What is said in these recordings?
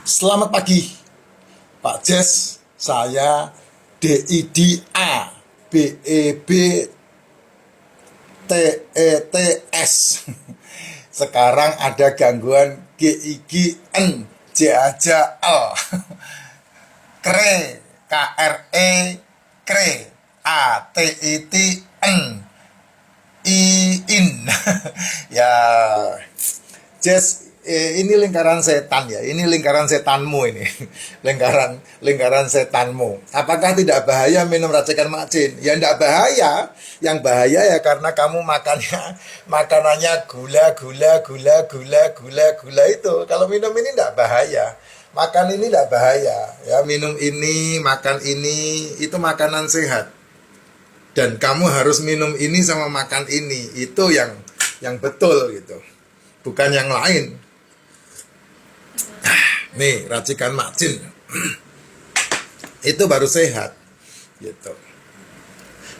Selamat pagi, Pak Jes. Saya DIDA BEBTETS. Sekarang ada gangguan GIGN JAJL. KRE KRE KRE ATITN IIN. Ya, Jess, ini lingkaran setan ya. Ini lingkaran setanmu ini. Lingkaran setanmu. Apakah tidak bahaya minum racikan macin? Ya tidak bahaya. Yang bahaya ya karena kamu makanannya gula itu. Kalau minum ini tidak bahaya. Makan ini tidak bahaya. Ya, minum ini, makan ini, itu makanan sehat. Dan kamu harus minum ini sama makan ini. Itu yang betul gitu. Bukan yang lain. Nih, racikan macin. Itu baru sehat. Gitu.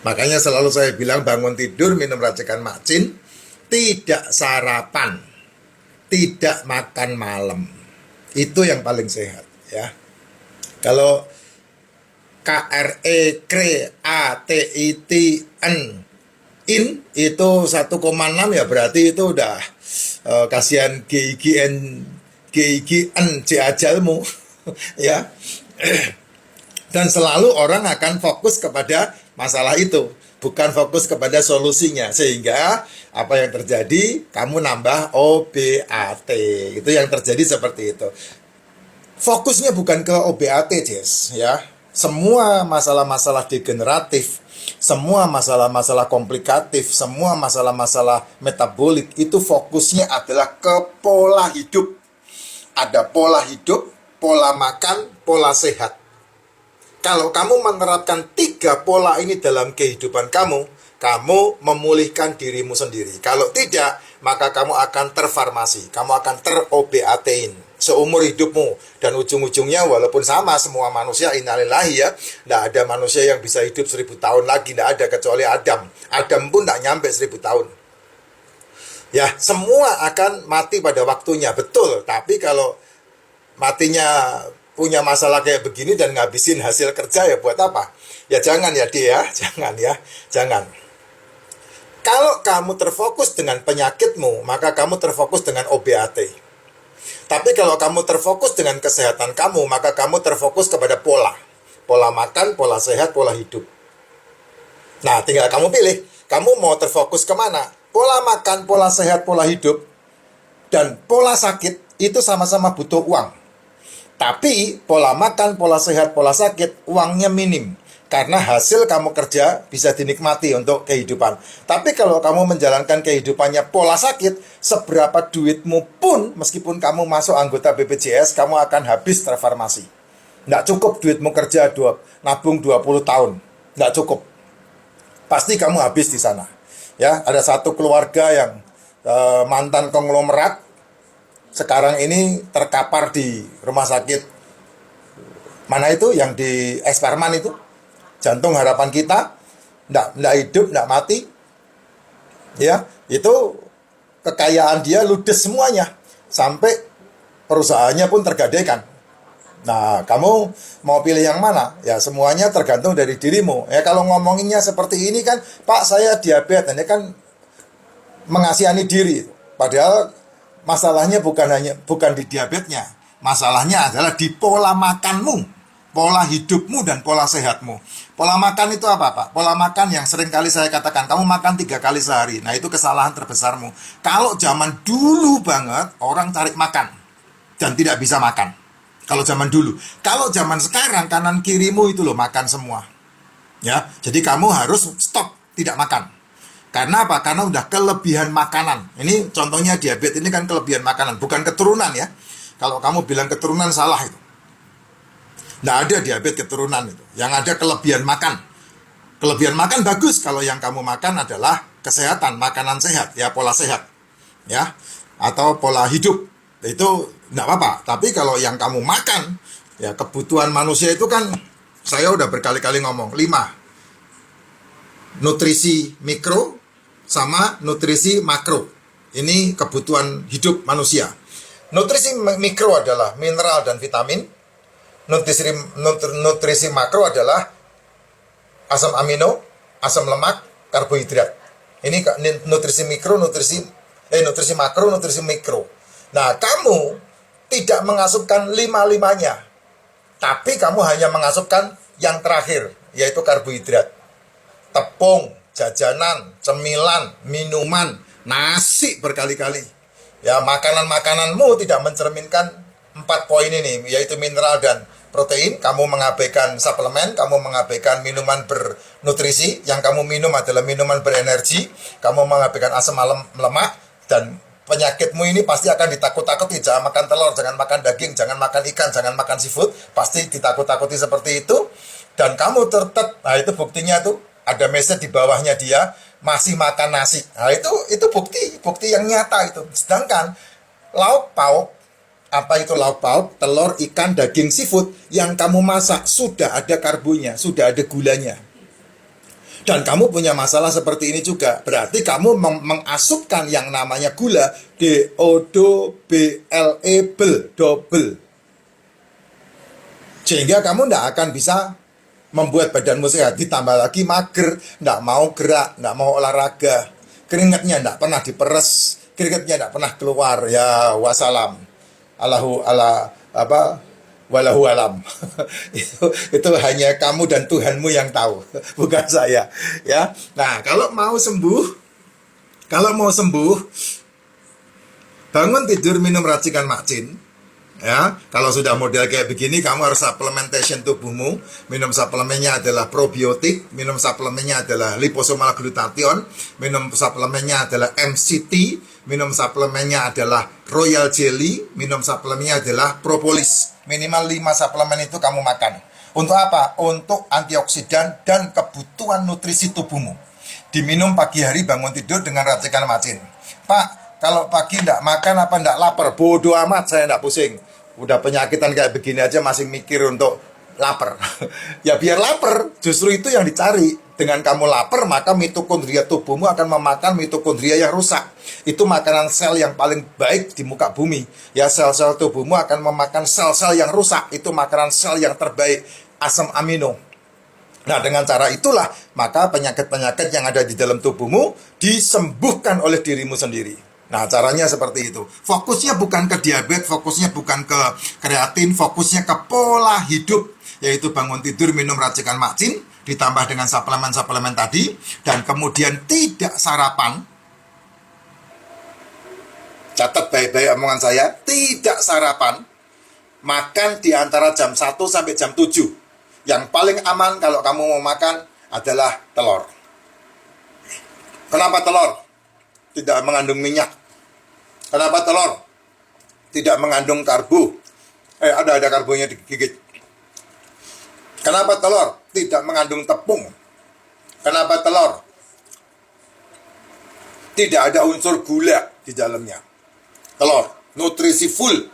Makanya selalu saya bilang bangun tidur minum racikan macin, tidak sarapan, tidak makan malam. Itu yang paling sehat, ya. Kalau KRE KRE ATITN IN itu 1,6 ya berarti itu udah kasihan GIGN JAJLmu ya. Dan selalu orang akan fokus kepada masalah itu, bukan fokus kepada solusinya, sehingga apa yang terjadi kamu nambah OBAT. Itu yang terjadi seperti itu. Fokusnya bukan ke OBAT, Jess, ya. Semua masalah-masalah degeneratif, semua masalah-masalah komplikatif, semua masalah-masalah metabolik itu fokusnya adalah ke pola hidup. Ada pola hidup, pola makan, pola sehat. Kalau kamu menerapkan 3 pola ini dalam kehidupan kamu, kamu memulihkan dirimu sendiri. Kalau tidak, maka kamu akan terfarmasi, kamu akan ter-OBAT-in seumur hidupmu. Dan ujung-ujungnya walaupun sama semua manusia, innalillahi ya, tidak ada manusia yang bisa hidup 1000 tahun lagi, tidak ada kecuali Adam. Adam pun tidak nyampe 1000 tahun. Ya, semua akan mati pada waktunya, betul. Tapi kalau matinya punya masalah kayak begini dan ngabisin hasil kerja, ya buat apa? Ya jangan ya dia, jangan ya, jangan. Kalau kamu terfokus dengan penyakitmu, maka kamu terfokus dengan OBAT. Tapi kalau kamu terfokus dengan kesehatan kamu, maka kamu terfokus kepada pola. Pola makan, pola sehat, pola hidup. Nah, tinggal kamu pilih. Kamu mau terfokus kemana? Pola makan, pola sehat, pola hidup, dan pola sakit itu sama-sama butuh uang. Tapi pola makan, pola sehat, pola sakit, uangnya minim. Karena hasil kamu kerja bisa dinikmati untuk kehidupan. Tapi kalau kamu menjalankan kehidupannya pola sakit, seberapa duitmu pun, meskipun kamu masuk anggota BPJS, kamu akan habis terfarmasi. Nggak cukup duitmu kerja nabung 20 tahun. Nggak cukup. Pasti kamu habis di sana. Ya, ada satu keluarga yang mantan konglomerat, sekarang ini terkapar di rumah sakit. Mana itu? Yang di Esparman itu. Jantung harapan kita, nggak hidup, nggak mati. Ya, itu kekayaan dia ludes semuanya. Sampai perusahaannya pun tergadaikan. Nah, kamu mau pilih yang mana? Ya, semuanya tergantung dari dirimu. Ya, kalau ngomonginnya seperti ini kan, Pak, saya diabetes. Ini kan mengasihani diri. Padahal masalahnya bukan di diabetesnya. Masalahnya adalah di pola makanmu, pola hidupmu, dan pola sehatmu. Pola makan itu apa, Pak? Pola makan yang sering kali saya katakan, kamu makan 3 kali sehari. Nah, itu kesalahan terbesarmu. Kalau zaman dulu banget, orang cari makan dan tidak bisa makan. Kalau zaman dulu. Kalau zaman sekarang, kanan kirimu itu loh, makan semua. Ya, jadi kamu harus stop, tidak makan. Karena apa? Karena udah kelebihan makanan. Ini contohnya diabetes, ini kan kelebihan makanan, bukan keturunan ya. Kalau kamu bilang keturunan, salah itu. Nggak ada diabetes keturunan itu. Yang ada kelebihan makan. Kelebihan makan bagus kalau yang kamu makan adalah kesehatan, makanan sehat, ya, pola sehat. Ya, atau pola hidup. Itu nggak apa-apa. Tapi kalau yang kamu makan, ya kebutuhan manusia itu kan, saya udah berkali-kali ngomong, 5. Nutrisi mikro sama nutrisi makro. Ini kebutuhan hidup manusia. Nutrisi mikro adalah mineral dan vitamin. Nutrisi makro adalah asam amino, asam lemak, karbohidrat. Ini nutrisi mikro, nutrisi makro, nutrisi mikro. Nah, kamu tidak mengasupkan lima-limanya, tapi kamu hanya mengasupkan yang terakhir, yaitu karbohidrat. Tepung, jajanan, cemilan, minuman, nasi berkali-kali. Ya, makanan-makananmu tidak mencerminkan 4 poin ini, yaitu mineral dan protein. Kamu mengabaikan suplemen, kamu mengabaikan minuman bernutrisi. Yang kamu minum adalah minuman berenergi. Kamu mengabaikan asam lemak, dan penyakitmu ini pasti akan ditakut-takuti. Jangan makan telur, jangan makan daging, jangan makan ikan, jangan makan seafood. Pasti ditakut-takuti seperti itu. Dan kamu tetap, nah itu buktinya tuh, ada message di bawahnya dia, masih makan nasi. Nah itu bukti yang nyata itu. Sedangkan lauk pauk, apa itu lauk pauk? Telur, ikan, daging, seafood yang kamu masak sudah ada karbonya, sudah ada gulanya. Dan kamu punya masalah seperti ini juga. Berarti kamu mengasupkan yang namanya gula, double. Sehingga kamu tidak akan bisa membuat badanmu sehat. Ditambah lagi mager, tidak mau gerak, tidak mau olahraga. Keringatnya tidak pernah diperes, keringatnya tidak pernah keluar. Ya wassalam. Walahu alam. itu hanya kamu dan Tuhanmu yang tahu, bukan saya. Ya. Nah, kalau mau sembuh, bangun tidur minum racikan macin. Ya, kalau sudah model kayak begini, kamu harus supplementation tubuhmu. Minum suplemennya adalah probiotik, minum suplemennya adalah liposomal glutathione, minum suplemennya adalah MCT, minum suplemennya adalah royal jelly, minum suplemennya adalah propolis. Minimal 5 suplemen itu kamu makan. Untuk apa? Untuk antioksidan dan kebutuhan nutrisi tubuhmu. Diminum pagi hari bangun tidur dengan racikan macin. Pak, kalau pagi enggak makan apa enggak lapar? Bodoh amat, saya enggak pusing. Udah penyakitan kayak begini aja masih mikir untuk lapar. Ya biar lapar, justru itu yang dicari. Dengan kamu lapar, maka mitokondria tubuhmu akan memakan mitokondria yang rusak. Itu makanan sel yang paling baik di muka bumi. Ya, sel-sel tubuhmu akan memakan sel-sel yang rusak. Itu makanan sel yang terbaik, asam amino. Nah, dengan cara itulah, maka penyakit-penyakit yang ada di dalam tubuhmu disembuhkan oleh dirimu sendiri. Nah, caranya seperti itu. Fokusnya bukan ke diabetes, fokusnya bukan ke kreatin, fokusnya ke pola hidup, yaitu bangun tidur, minum racikan macin, ditambah dengan suplemen-suplemen tadi, dan kemudian tidak sarapan. Catat baik-baik omongan saya, tidak sarapan, makan di antara jam 1 sampai jam 7. Yang paling aman kalau kamu mau makan adalah telur. Kenapa telur? Tidak mengandung minyak. Kenapa telur? Tidak mengandung karbo. Ada karbonya digigit. Kenapa telur? Tidak mengandung tepung. Kenapa telur? Tidak ada unsur gula di dalamnya. Telur, nutrisi full.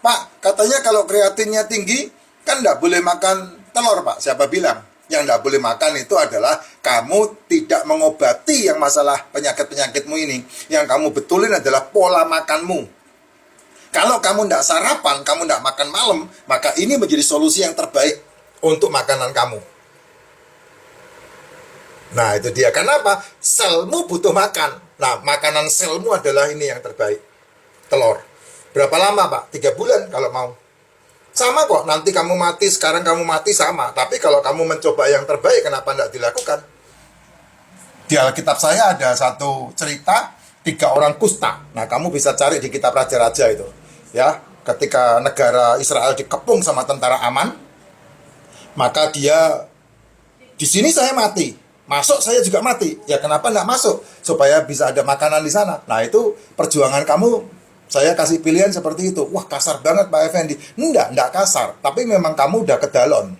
Pak, katanya kalau kreatinnya tinggi, kan tidak boleh makan telur, Pak. Siapa bilang? Yang tidak boleh makan itu adalah kamu tidak mengobati yang masalah penyakit-penyakitmu ini. Yang kamu betulin adalah pola makanmu. Kalau kamu tidak sarapan, kamu tidak makan malam, maka ini menjadi solusi yang terbaik untuk makanan kamu. Nah, itu dia. Kenapa? Selmu butuh makan. Nah, makanan selmu adalah ini yang terbaik. Telur. Berapa lama, Pak? 3 bulan kalau mau. Sama kok, nanti kamu mati, sekarang kamu mati sama. Tapi kalau kamu mencoba yang terbaik, kenapa tidak dilakukan? Di Alkitab saya ada satu cerita, 3 orang kusta. Nah, kamu bisa cari di kitab Raja-Raja itu. Ya, ketika negara Israel dikepung sama tentara Aman, maka dia, di sini saya mati, masuk saya juga mati. Ya kenapa tidak masuk? Supaya bisa ada makanan di sana. Nah, itu perjuangan kamu. Saya kasih pilihan seperti itu. Wah, kasar banget Pak Effendi. Enggak kasar. Tapi memang kamu udah kedalon.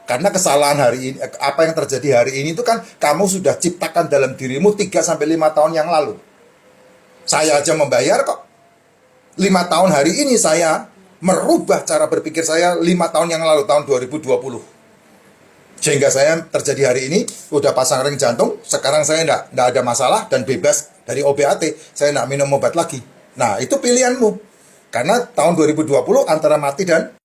Karena kesalahan hari ini, apa yang terjadi hari ini itu kan kamu sudah ciptakan dalam dirimu 3-5 tahun yang lalu. Saya aja membayar kok. 5 tahun hari ini saya merubah cara berpikir saya 5 tahun yang lalu, tahun 2020. Sehingga saya terjadi hari ini, udah pasang ring jantung, sekarang saya enggak ada masalah dan bebas dari OBAT. Saya enggak minum obat lagi. Nah, itu pilihanmu. Karena tahun 2020 antara mati dan